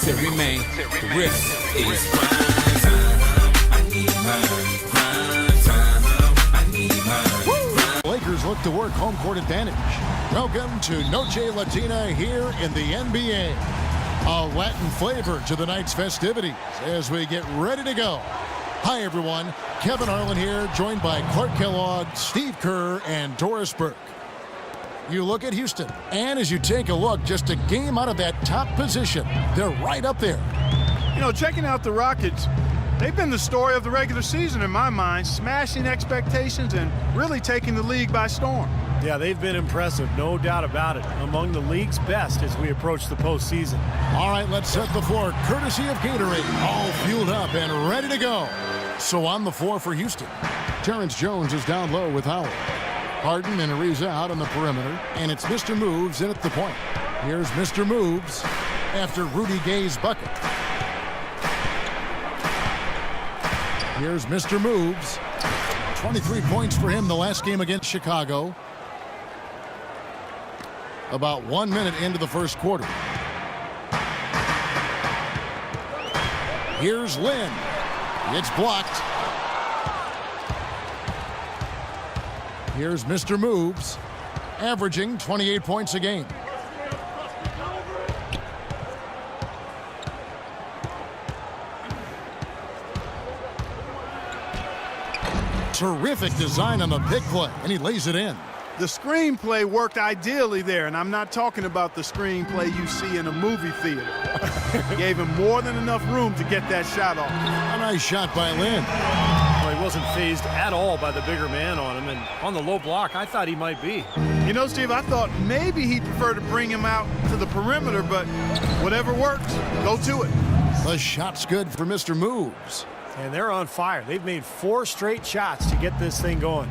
Terry May, the riff is grind time. I need grind time. I need Lakers look to work home court advantage. Welcome to Noche Latina here in the NBA. A Latin flavor to the night's festivities as we get ready to go. Hi, everyone. Kevin Harlan here, joined by Clark Kellogg, Steve Kerr, and Doris Burke. You look at Houston, and as you take a look, just a game out of that top position. They're right up there. You know, checking out the Rockets, they've been the story of the regular season in my mind, smashing expectations and really taking the league by storm. Yeah, they've been impressive, no doubt about it. Among the league's best as we approach the postseason. All right, let's set the floor courtesy of Gatorade. All fueled up and ready to go. So on the floor for Houston, Terrence Jones is down low with Howard. Harden and Ariza out on the perimeter, and it's Mr. Moves in at the point. Here's Mr. Moves after Rudy Gay's bucket. Here's Mr. Moves. 23 points for him the last game against Chicago. About 1 minute into the first quarter. Here's Lynn. It's blocked. Here's Mr. Moves, averaging 28 points a game. Terrific design on the pick play, and he lays it in. The screenplay worked ideally there, and I'm not talking about the screenplay you see in a movie theater. Gave him more than enough room to get that shot off. A nice shot by Lynn. Well, he wasn't phased at all by the bigger man on him, and on the low block, I thought he might be. You know, Steve, I thought maybe he'd prefer to bring him out to the perimeter, but whatever works, go to it. The shot's good for Mr. Moves. And they're on fire. They've made 4 straight shots to get this thing going.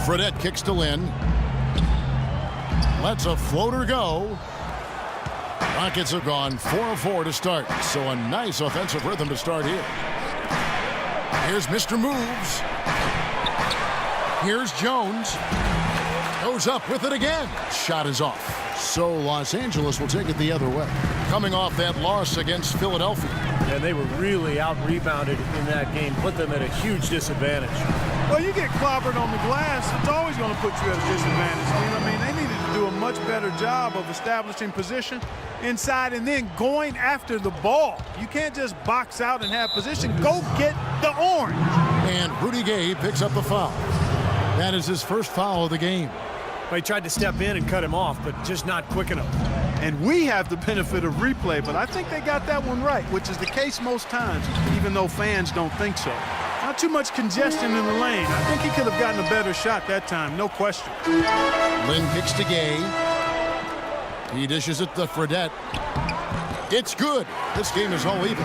Fredette kicks to Lynn. Lets a floater go. Rockets have gone 4 of 4 to start, so a nice offensive rhythm to start here. Here's Mr. Moves. Here's Jones. Goes up with it again. Shot is off. So Los Angeles will take it the other way. Coming off that loss against Philadelphia. And they were really out-rebounded in that game, put them at a huge disadvantage. Well, you get clobbered on the glass, it's always going to put you at a disadvantage, Steve. I mean, they needed to do a much better job of establishing position inside and then going after the ball. You can't just box out and have position. Go get the orange. And Rudy Gay picks up the foul. That is his first foul of the game. Well, he tried to step in and cut him off, but just not quick enough. And we have the benefit of replay, but I think they got that one right, which is the case most times, even though fans don't think so. Not too much congestion in the lane. I think he could have gotten a better shot that time, no question. Lynn kicks to Gay. He dishes it to Fredette. It's good. This game is all even.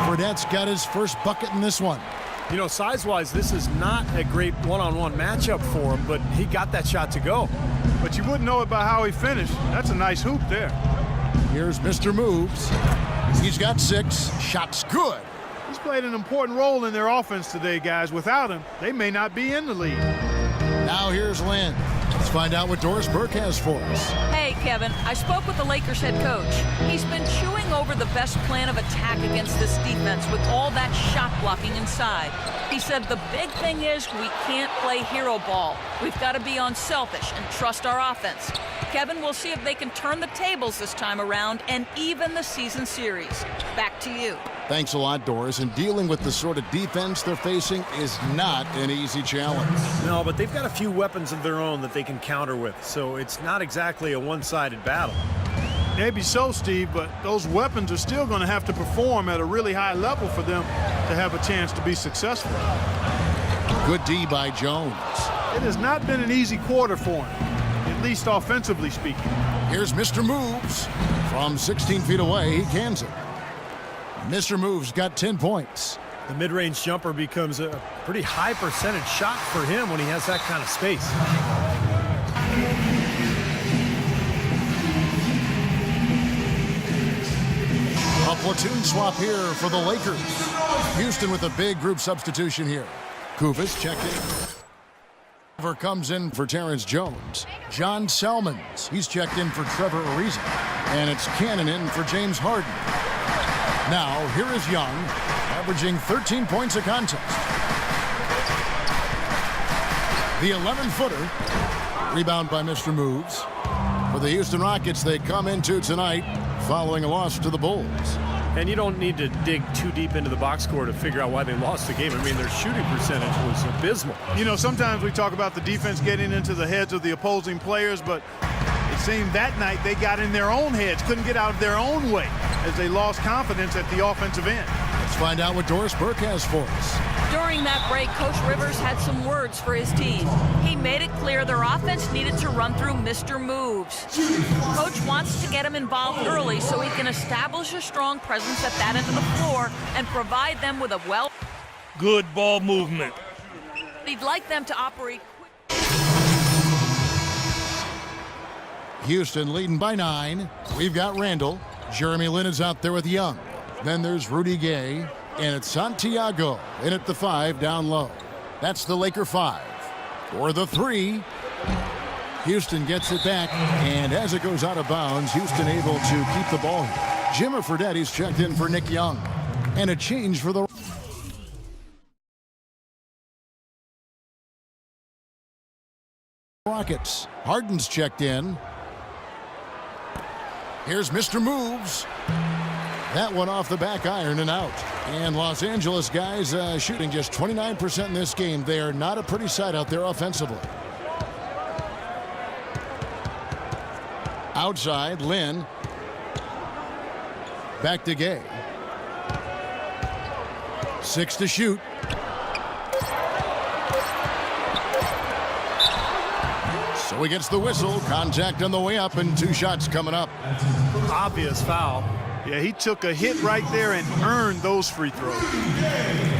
Fredette's got his first bucket in this one. You know, size-wise, this is not a great one-on-one matchup for him, but he got that shot to go. But you wouldn't know it by how he finished. That's a nice hoop there. Here's Mr. Moves. He's got 6. Shot's good. He's played an important role in their offense today, guys. Without him, they may not be in the league. Now here's Lynn. Let's find out what Doris Burke has for us. Hey, Kevin, I spoke with the Lakers head coach. He's been chewing over the best plan of attack against this defense with all that shot blocking inside. He said the big thing is we can't play hero ball. We've got to be unselfish and trust our offense. Kevin, we'll see if they can turn the tables this time around and even the season series. Back to you. Thanks a lot, Doris. And dealing with the sort of defense they're facing is not an easy challenge. No, but they've got a few weapons of their own that they can counter with, so it's not exactly a one-sided battle. Maybe so, Steve, but those weapons are still going to have to perform at a really high level for them to have a chance to be successful. Good D by Jones. It has not been an easy quarter for him, at least offensively speaking. Here's Mr. Moves. From 16 feet away, he cans it. Mr. Moves got 10 points. The mid-range jumper becomes a pretty high percentage shot for him when he has that kind of space. A platoon swap here for the Lakers. Houston with a big group substitution here. Kufis checked in. Comes in for Terrence Jones. John Selmans, he's checked in for Trevor Ariza. And it's Cannon in for James Harden. Now, here is Young, averaging 13 points a contest. The 11-footer, rebound by Mr. Moves. For the Houston Rockets, they come into tonight following a loss to the Bulls. And you don't need to dig too deep into the box score to figure out why they lost the game. I mean, their shooting percentage was abysmal. You know, sometimes we talk about the defense getting into the heads of the opposing players, but it seemed that night they got in their own heads, couldn't get out of their own way as they lost confidence at the offensive end. Let's find out what Doris Burke has for us. During that break, Coach Rivers had some words for his team. He made it clear their offense needed to run through Mr. Moves. Coach wants to get him involved early so he can establish a strong presence at that end of the floor and provide them with a good ball movement. He'd like them to operate quick. Houston leading by 9. We've got Randall. Jeremy Lin is out there with Young. Then there's Rudy Gay. And it's Santiago in at the 5 down low. That's the Laker 5. For the 3. Houston gets it back. And as it goes out of bounds, Houston able to keep the ball here. Jimmer Fredetti's checked in for Nick Young. And a change for the Rockets. Harden's checked in. Here's Mr. Moves. That one off the back iron and out. And Los Angeles guys shooting just 29% in this game. They are not a pretty sight out there offensively. Outside, Lin. Back to Gay. 6 to shoot. So he gets the whistle. Contact on the way up and 2 shots coming up. Obvious foul. Yeah, he took a hit right there and earned those free throws.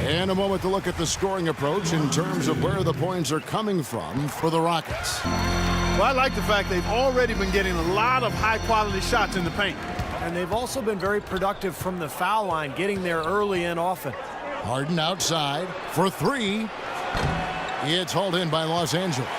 And a moment to look at the scoring approach in terms of where the points are coming from for the Rockets. Well, I like the fact they've already been getting a lot of high-quality shots in the paint. And they've also been very productive from the foul line, getting there early and often. Harden outside for 3. It's hauled in by Los Angeles.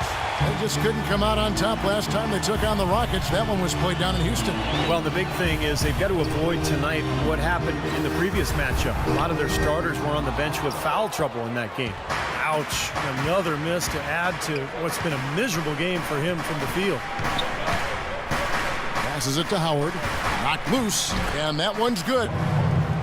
They just couldn't come out on top last time they took on the Rockets. That one was played down in Houston. Well, the big thing is they've got to avoid tonight what happened in the previous matchup. A lot of their starters were on the bench with foul trouble in that game. Ouch. Another miss to add to what's been a miserable game for him from the field. Passes it to Howard. Knocked loose, and that one's good.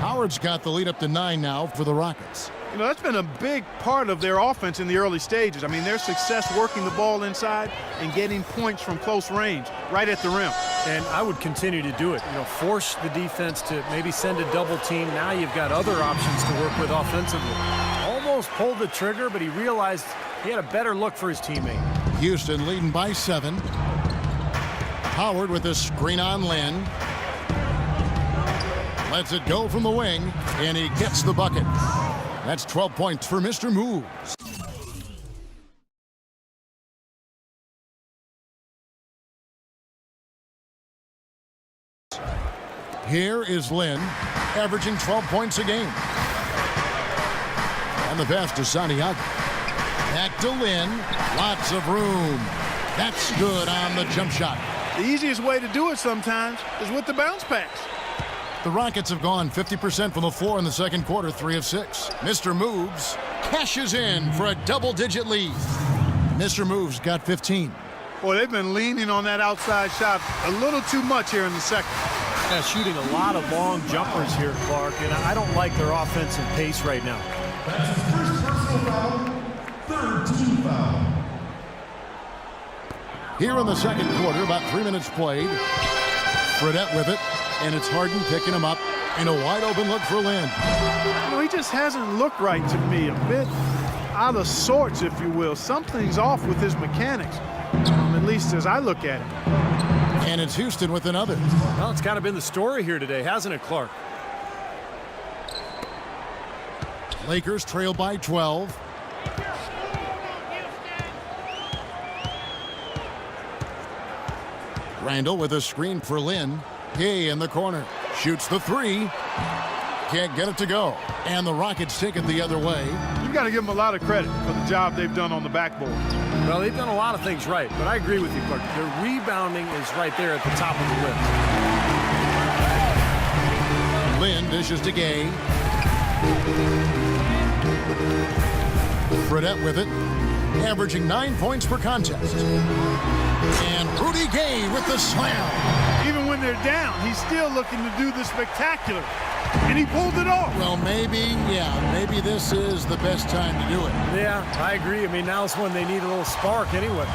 Howard's got the lead up to 9 now for the Rockets. You know, that's been a big part of their offense in the early stages. I mean, their success working the ball inside and getting points from close range right at the rim. And I would continue to do it. You know, force the defense to maybe send a double team. Now you've got other options to work with offensively. Almost pulled the trigger, but he realized he had a better look for his teammate. Houston leading by 7. Howard with a screen on Lin. Lets it go from the wing, and he gets the bucket. That's 12 points for Mr. Moves. Here is Lin, averaging 12 points a game. And the pass to Santiago. Back to Lin. Lots of room. That's good on the jump shot. The easiest way to do it sometimes is with the bounce pass. The Rockets have gone 50% from the floor in the second quarter, 3 of 6. Mr. Moves cashes in for a double-digit lead. Mr. Moves got 15. Boy, they've been leaning on that outside shot a little too much here in the second. Yeah, shooting a lot of long jumpers here, Clark, and I don't like their offensive pace right now. That's his first personal foul, third team foul. Here in the second quarter, about 3 minutes played. Fredette with it, and it's Harden picking him up in a wide-open look for Lin. You know, he just hasn't looked right to me. A bit out of sorts, if you will. Something's off with his mechanics, at least as I look at it. And it's Houston with another. Well, it's kind of been the story here today, hasn't it, Clark? Lakers trail by 12. Randall with a screen for Lin. Gay in the corner. Shoots the 3. Can't get it to go. And the Rockets take it the other way. You've got to give them a lot of credit for the job they've done on the backboard. Well, they've done a lot of things right, but I agree with you, Clark. The rebounding is right there at the top of the list. dishes to Gay. Fredette with it, averaging 9 points per contest. And Rudy Gay with the slam. Even when they're down, he's still looking to do the spectacular. And he pulled it off. Well, maybe this is the best time to do it. Yeah, I agree. I mean, now's when they need a little spark anyway.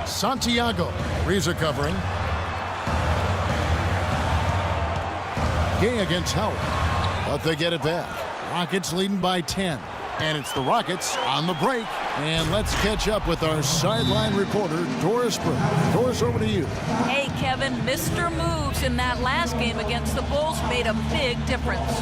Santiago, Reza covering. Gay against Howard, but they get it back. Rockets leading by 10. And it's the Rockets on the break. And let's catch up with our sideline reporter, Doris Burke. Doris, over to you. Hey, Kevin, Mr. Moves in that last game against the Bulls made a big difference.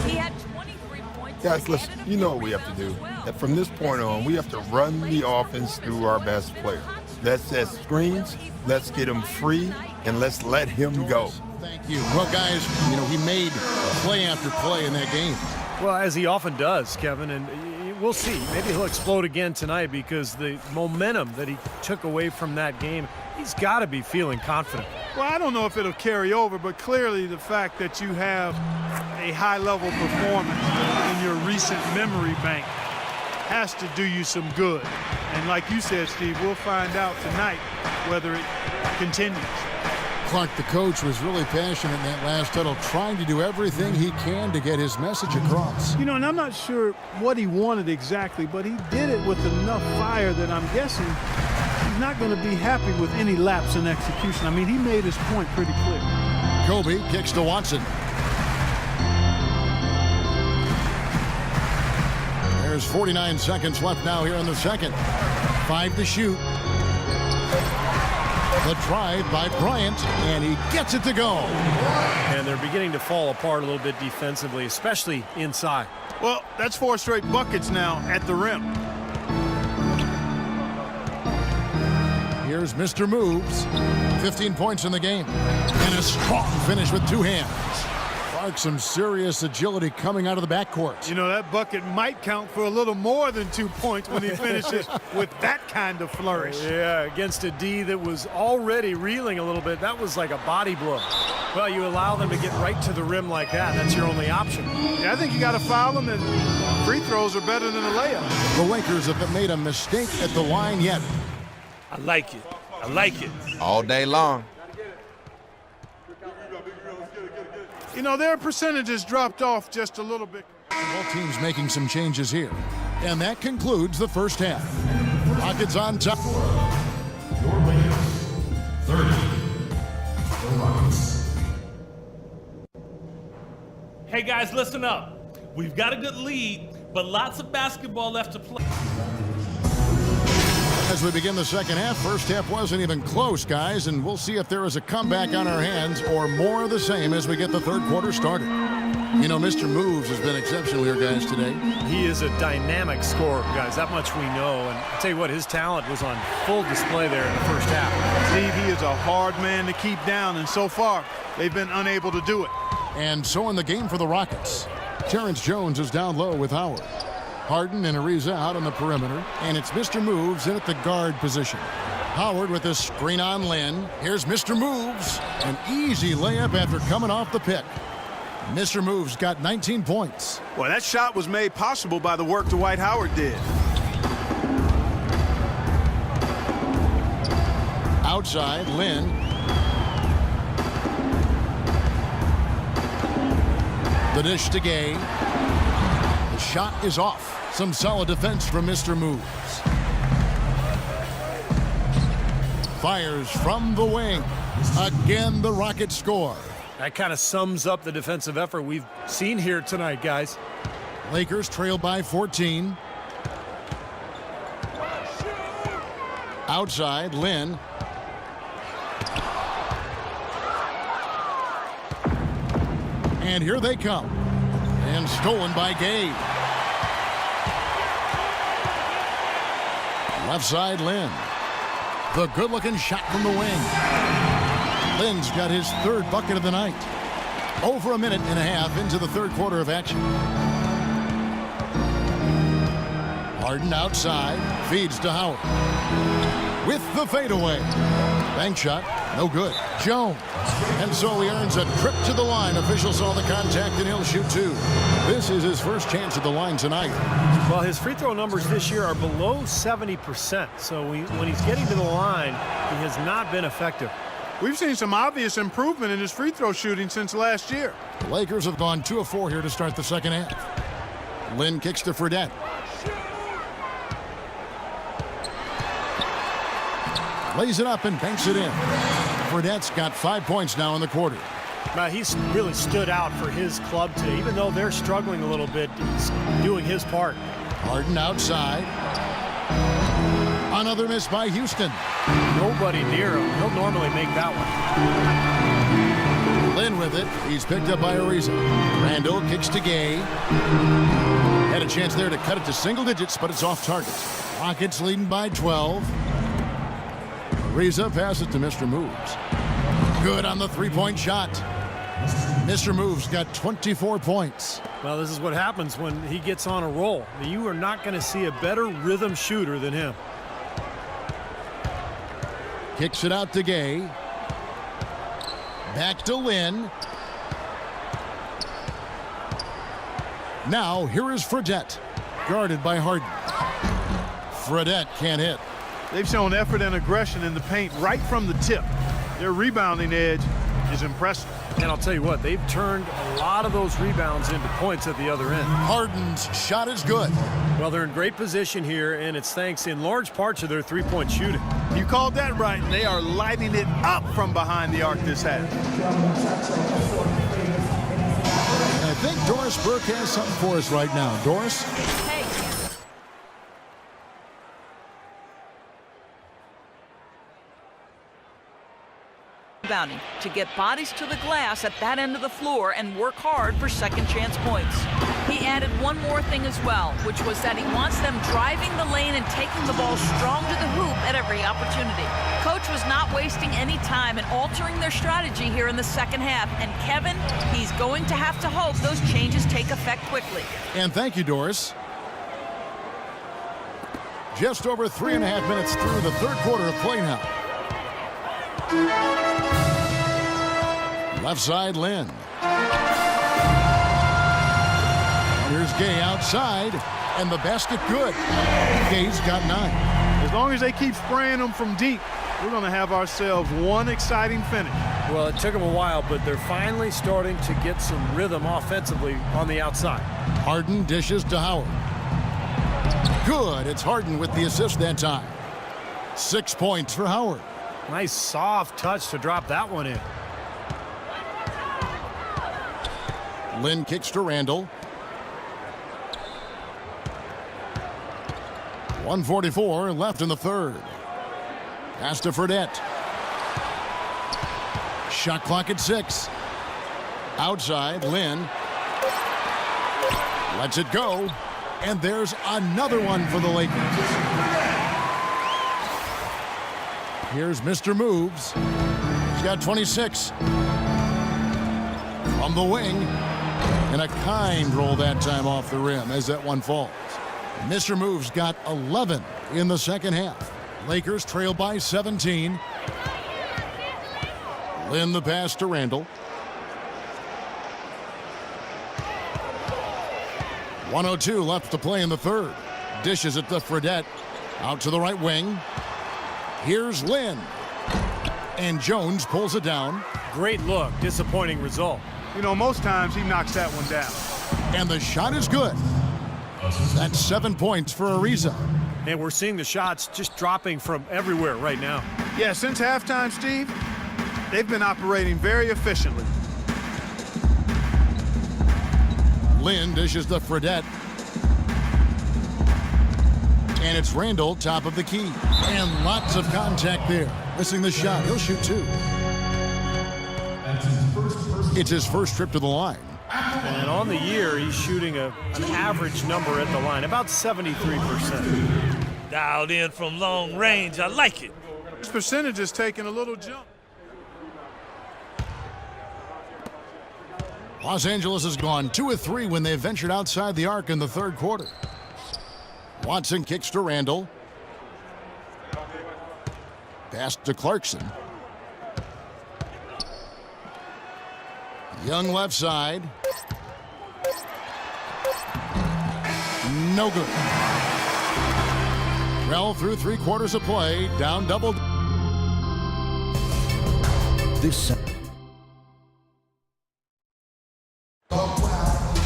He had 23 points. Guys, listen, you know what we have to do. That from this point on, we have to run the offense through our best player. Let's set screens, let's get him free, and let's let him go. Thank you. Well, guys, he made play after play in that game. Well, as he often does, Kevin, and we'll see. Maybe he'll explode again tonight because the momentum that he took away from that game, he's got to be feeling confident. Well, I don't know if it'll carry over, but clearly the fact that you have a high-level performance in your recent memory bank has to do you some good. And like you said, Steve, we'll find out tonight whether it continues. Clark, the coach, was really passionate in that last huddle, trying to do everything he can to get his message across. And I'm not sure what he wanted exactly, but he did it with enough fire that I'm guessing he's not going to be happy with any lapse in execution. I mean, he made his point pretty clear. Kobe kicks to Watson. There's 49 seconds left now here in the second. 5 to shoot. The drive by Bryant, and he gets it to go. And they're beginning to fall apart a little bit defensively, especially inside. Well, that's 4 straight buckets now at the rim. Here's Mr. Moves. 15 points in the game. And a strong finish with 2 hands. Clark, some serious agility coming out of the backcourt. That bucket might count for a little more than 2 points when he finishes with that kind of flourish. Yeah, against a D that was already reeling a little bit. That was like a body blow. Well, you allow them to get right to the rim like that. That's your only option. Yeah, I think you got to foul them, and free throws are better than a layup. The Lakers have made a mistake at the line yet. I like it. I like it. All day long. Their percentages dropped off just a little bit. Both teams making some changes here. And that concludes the first half. Rockets on top. Your Lakers, 30. The Rockets. Hey, guys, listen up. We've got a good lead, but lots of basketball left to play. As we begin the second half, first half wasn't even close, guys, and we'll see if there is a comeback on our hands or more of the same as we get the third quarter started. Mr. Moves has been exceptional here, guys, today. He is a dynamic scorer, guys. That much we know. And I'll tell you what, his talent was on full display there in the first half. Steve, he is a hard man to keep down, and so far, they've been unable to do it. And so in the game for the Rockets, Terrence Jones is down low with Howard. Harden and Ariza out on the perimeter, and it's Mr. Moves in at the guard position. Howard with a screen on Lynn. Here's Mr. Moves. An easy layup after coming off the pick. Mr. Moves got 19 points. Well, that shot was made possible by the work Dwight Howard did. Outside, Lynn. The dish to Gay. The shot is off. Some solid defense from Mr. Moves. Fires from the wing. Again, the Rockets score. That kind of sums up the defensive effort we've seen here tonight, guys. Lakers trail by 14. Outside, Lynn. And here they come. And stolen by Gay. Left side, Lynn. The good-looking shot from the wing. Lynn's got his third bucket of the night. Over a minute and a half into the third quarter of action. Harden outside, feeds to Howard. With the fadeaway. Bank shot, No good. Jones. And so he earns a trip to the line. Officials saw the contact and he'll shoot two. This is his first chance at the line tonight. Well, his free throw numbers this year are below 70%. So when he's getting to the line, he has not been effective. We've seen some obvious improvement in his free throw shooting since last year. The Lakers have gone 2 of 4 here to start the second half. Lynn kicks to Fredette. Lays it up and banks it in. Fredette's got 5 points now in the quarter. Now, he's really stood out for his club today. Even though they're struggling a little bit, he's doing his part. Harden outside. Another miss by Houston. Nobody near him. He'll normally make that one. Lynn with it. He's picked up by Ariza. Randall kicks to Gay. Had a chance there to cut it to single digits, but it's off target. Rockets leading by 12. Ariza passes to Mr. Moves. Good on the three-point shot. Mr. Moves got 24 points. Well, this is what happens when he gets on a roll. You are not going to see a better rhythm shooter than him. Kicks it out to Gay. Back to Lynn. Now here is Fredette, guarded by Harden. Fredette can't hit. They've shown effort and aggression in the paint right from the tip. Their rebounding edge is impressive. And I'll tell you what, they've turned a lot of those rebounds into points at the other end. Harden's shot is good. Well, they're in great position here, and it's thanks in large part to their three-point shooting. You called that right. They are lighting it up from behind the arc this half. I think Doris Burke has something for us right now. Doris? Hey. Rebounding to get bodies to the glass at that end of the floor and work hard for second chance points. He added one more thing as well, which was that he wants them driving the lane and taking the ball strong to the hoop at every opportunity. Coach was not wasting any time in altering their strategy here in the second half. And Kevin, he's going to have to hope those changes take effect quickly. And thank you, Doris. Just over 3.5 minutes through the third quarter of play now. Left side, Lynn. Here's Gay outside, and the basket good. Gay's got 9. As long as they keep spraying them from deep, we're going to have ourselves one exciting finish. Well, it took them a while, but they're finally starting to get some rhythm offensively on the outside. Harden dishes to Howard. Good. It's Harden with the assist that time. 6 points for Howard. Nice soft touch to drop that one in. Lynn kicks to Randall. 1:44 left in the third. Pass to Fredette. Shot clock at 6. Outside, Lynn. Lets it go. And there's another one for the Lakers. Here's Mr. Moves. He's got 26. From the wing. And a kind roll that time off the rim as that one falls. Mr. Moves got 11 in the second half. Lakers trail by 17. Lynn the pass to Randall. 1:02 left to play in the third. Dishes it to Fredette. Out to the right wing. Here's Lynn. And Jones pulls it down. Great look. Disappointing result. You know, most times he knocks that one down. And the shot is good. That's 7 points for Ariza. And we're seeing the shots just dropping from everywhere right now. Yeah, since halftime, Steve, they've been operating very efficiently. Lynn dishes to Fredette. And it's Randall, top of the key. And lots of contact there. Missing the shot. He'll shoot 2. It's his first trip to the line. And on the year, he's shooting an average number at the line, about 73%. Dialed in from long range. I like it. His percentage is taking a little jump. Los Angeles has gone 2 of 3 when they ventured outside the arc in the third quarter. Watson kicks to Randall. Pass to Clarkson. Young left side. No good. Well, through 3 quarters of play, down double.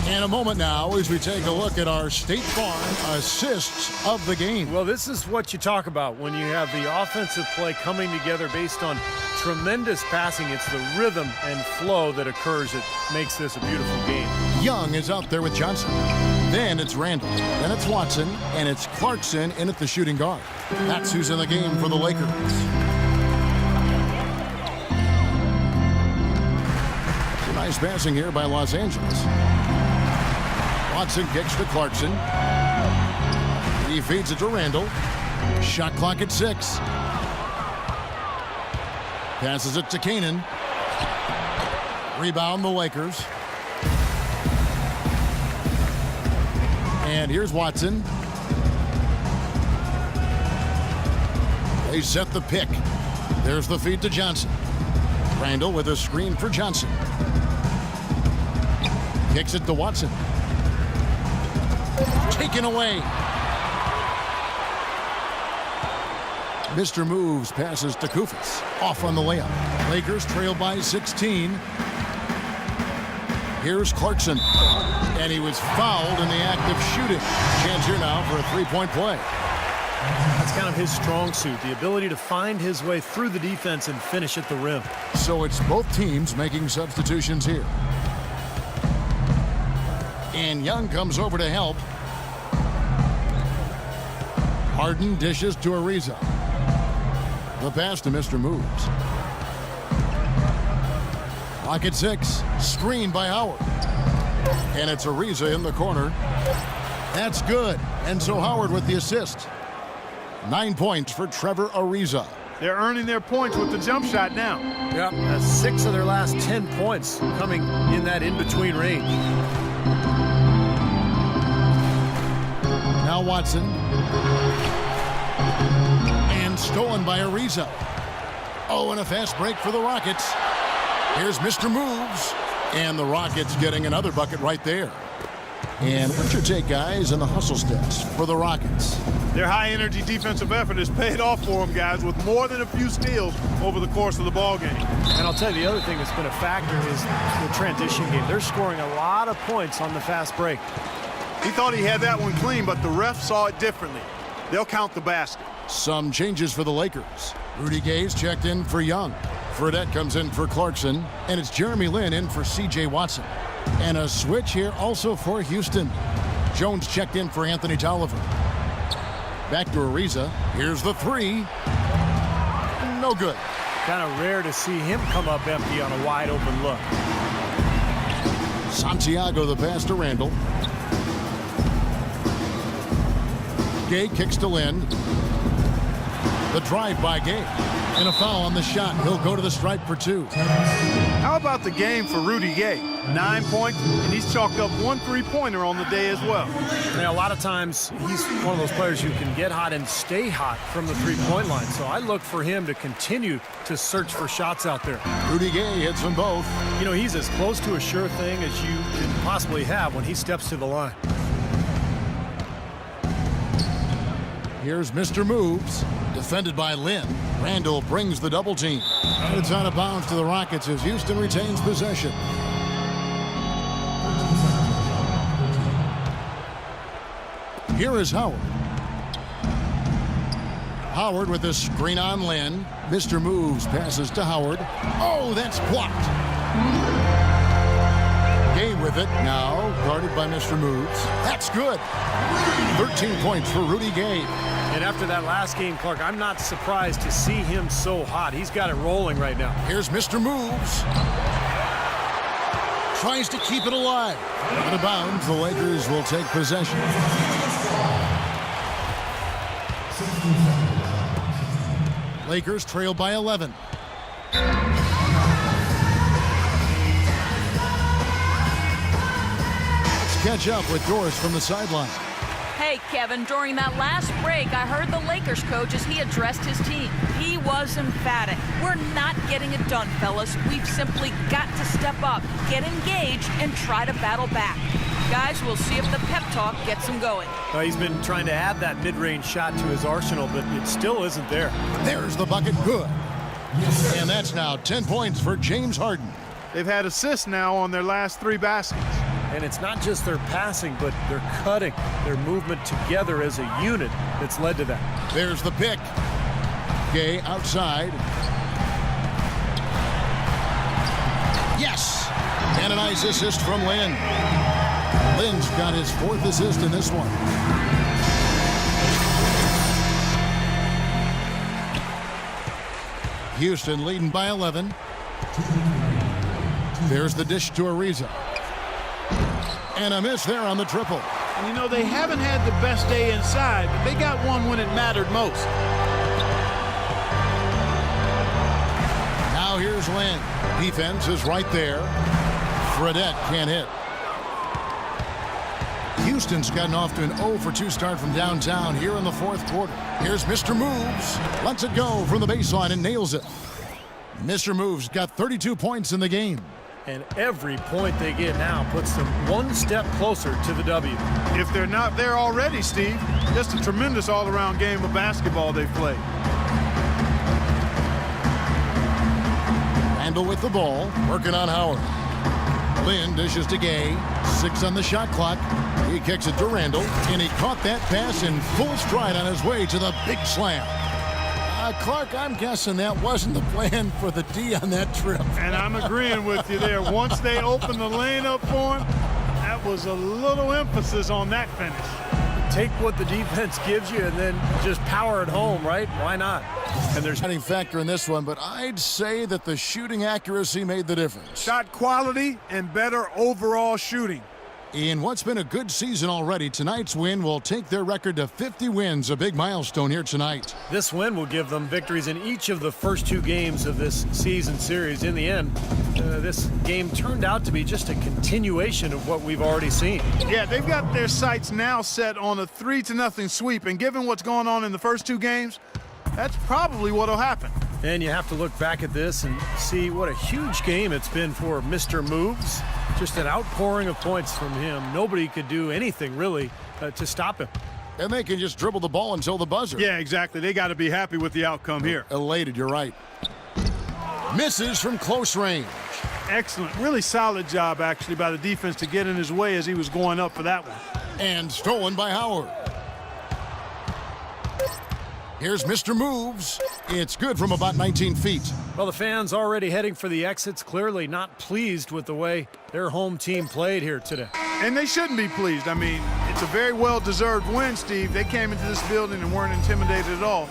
In a moment now, as we take a look at our State Farm assists of the game. Well, this is what you talk about when you have the offensive play coming together based on tremendous passing. It's the rhythm and flow that occurs that makes this a beautiful game. Young is out there with Johnson. Then it's Randall. Then it's Watson. And it's Clarkson in at the shooting guard. That's who's in the game for the Lakers. Nice passing here by Los Angeles. Watson kicks to Clarkson. He feeds it to Randall. Shot clock at 6. Passes it to Canaan. Rebound the Lakers. And here's Watson. They set the pick. There's the feed to Johnson. Randall with a screen for Johnson. Kicks it to Watson. Taken away. Mr. Moves passes to Koufos. Off on the layup. Lakers trail by 16. Here's Clarkson. And he was fouled in the act of shooting. Chance here now for a 3-point play. That's kind of his strong suit, the ability to find his way through the defense and finish at the rim. So it's both teams making substitutions here. And Young comes over to help. Harden dishes to Ariza. The pass to Mr. Moves. Clock at 6. Screen by Howard. And it's Ariza in the corner. That's good. And so Howard with the assist. 9 points for Trevor Ariza. They're earning their points with the jump shot now. Yep, that's 6 of their last 10 points coming in that in-between range. Now Watson. And stolen by Ariza. Oh, and a fast break for the Rockets. Here's Mr. Moves. And the Rockets getting another bucket right there. And what's your take, guys, in the hustle stats for the Rockets? Their high-energy defensive effort has paid off for them, guys, with more than a few steals over the course of the ball game. And I'll tell you, the other thing that's been a factor is the transition game. They're scoring a lot of points on the fast break. He thought he had that one clean, but the ref saw it differently. They'll count the basket. Some changes for the Lakers. Rudy Gay's checked in for Young. Fredette comes in for Clarkson. And it's Jeremy Lin in for C.J. Watson. And a switch here also for Houston. Jones checked in for Anthony Tolliver. Back to Ariza. Here's the 3. No good. Kind of rare to see him come up empty on a wide open look. Santiago the pass to Randall. Gay kicks to Lin. The drive by Gay. And a foul on the shot. He'll go to the stripe for 2. How about the game for Rudy Gay? 9 points, and he's chalked up 1 3-pointer on the day as well. Now, a lot of times, he's one of those players who can get hot and stay hot from the three-point line. So I look for him to continue to search for shots out there. Rudy Gay hits them both. You know, he's as close to a sure thing as you can possibly have when he steps to the line. Here's Mr. Moves, defended by Lin. Randall brings the double team. And it's out of bounds to the Rockets as Houston retains possession. Here is Howard. Howard with a screen on Lin. Mr. Moves passes to Howard. Oh, that's blocked. Gay with it now, guarded by Mr. Moves. That's good. 13 points for Rudy Gay. And after that last game, Clark, I'm not surprised to see him so hot. He's got it rolling right now. Here's Mr. Moves. Tries to keep it alive. Out of bounds, the Lakers will take possession. Lakers trail by 11. Let's catch up with Doris from the sideline. Hey, Kevin, during that last break, I heard the Lakers coach as he addressed his team. He was emphatic. We're not getting it done, fellas. We've simply got to step up, get engaged, and try to battle back. Guys, we'll see if the pep talk gets him going. He's been trying to add that mid-range shot to his arsenal, but it still isn't there. There's the bucket, good. And that's now 10 points for James Harden. They've had assists now on their last 3 baskets. And it's not just their passing, but their cutting, their movement together as a unit that's led to that. There's the pick. Gay outside. Yes! And a nice assist from Lynn. Lynn's got his 4th assist in this one. Houston leading by 11. There's the dish to Ariza. And a miss there on the triple. And you know, they haven't had the best day inside, but they got one when it mattered most. Now here's Lynn. Defense is right there. Fredette can't hit. Houston's gotten off to an 0-for-2 start from downtown here in the 4th quarter. Here's Mr. Moves. Lets it go from the baseline and nails it. Mr. Moves got 32 points in the game. And every point they get now puts them one step closer to the W. If they're not there already, Steve, just a tremendous all-around game of basketball they've played. Randall with the ball, working on Howard. Lynn dishes to Gay. 6 on the shot clock. He kicks it to Randall, and he caught that pass in full stride on his way to the big slam. Clark, I'm guessing that wasn't the plan for the D on that trip. And I'm agreeing with you there. Once they opened the lane up for him, that was a little emphasis on that finish. Take what the defense gives you and then just power it home, right? Why not? And there's a heading factor in this one, but I'd say that the shooting accuracy made the difference. Shot quality and better overall shooting. In what's been a good season already, tonight's win will take their record to 50 wins, a big milestone here tonight. This win will give them victories in each of the first 2 games of this season series. In the end, this game turned out to be just a continuation of what we've already seen. Yeah, they've got their sights now set on a 3-0 sweep, and given what's going on in the first 2 games, that's probably what'll happen. And you have to look back at this and see what a huge game it's been for Mr. Moves. Just an outpouring of points from him. Nobody could do anything, really, to stop him. And they can just dribble the ball until the buzzer. Yeah, exactly. They got to be happy with the outcome here. Elated, you're right. Misses from close range. Excellent. Really solid job, actually, by the defense to get in his way as he was going up for that one. And stolen by Howard. Here's Mr. Moves. It's good from about 19 feet. Well, the fans already heading for the exits, clearly not pleased with the way their home team played here today. And they shouldn't be pleased. I mean, it's a very well-deserved win, Steve. They came into this building and weren't intimidated at all.